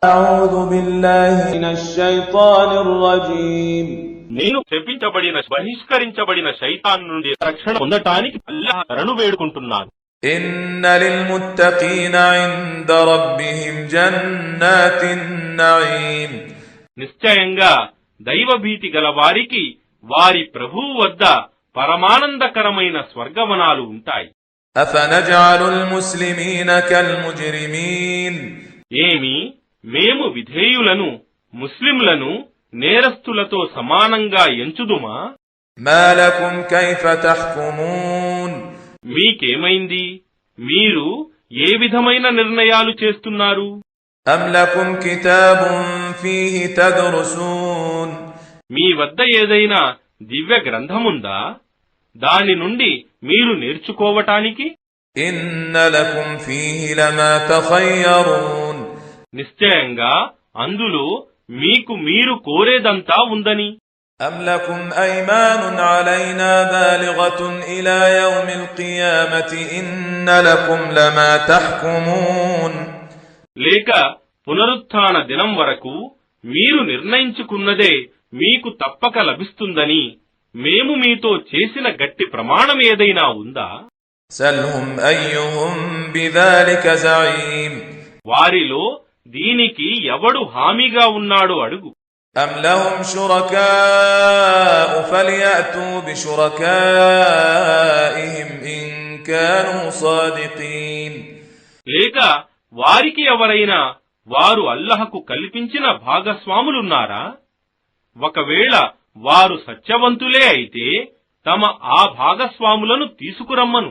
أعوذ بالله من الشيطان الرجيم నేను బహిష్కరించబడిన శైతాన్ నుండి రక్షణ పొందటానికి అల్లాహ్ శరణు వేడుకుంటున్నాను. إن للمتقين عند ربهم جنات النعيم నిశ్చయంగా దైవభీతి గల వారికి వారి ప్రభువు వద్ద పరమానందకరమైన స్వర్గవనాలు ఉంటాయి. أفنجعل المسلمين كالمجرمين ఏమి మేము విధేయులను ముస్లింలను నేరస్తులతో సమానంగా ఎంచుదుమా? ما لكم كيف تحكمون మీకేమైంది? మీరు ఏ విధమైన నిర్ణయాలు చేస్తున్నారు? أم لكم كتاب فيه تدرسون మీ వద్ద ఏదైనా దివ్య గ్రంథముందా దాని నుండి మీరు నేర్చుకోవటానికి? إن لكم فيه لما تخيرون నిశ్చయంగా అందులో మీకు మీరు కోరేదంతా ఉందని. أم لكم أيمان علينا بالغة إلى يوم القيامة إن لكم لما تحكمون లేక పునరుత్థాన దినం వరకు మీరు నిర్ణయించుకున్నదే మీకు తప్పక లభిస్తుందని మేము మీతో చేసిన గట్టి ప్రమాణం ఏదైనా ఉందా? سلهم أيهم بذلك زعيم వారిలో దీనికి ఎవడు హామీగా ఉన్నాడో అడుగు. أم لهم شركاء فليأتوا بشركائهم إن كانوا صادقين లేక వారికి ఎవరైనా వారు అల్లహకు కల్పించిన భాగస్వాములున్నారా? ఒకవేళ వారు సత్యవంతులే అయితే తమ ఆ భాగస్వాములను తీసుకురమ్మను.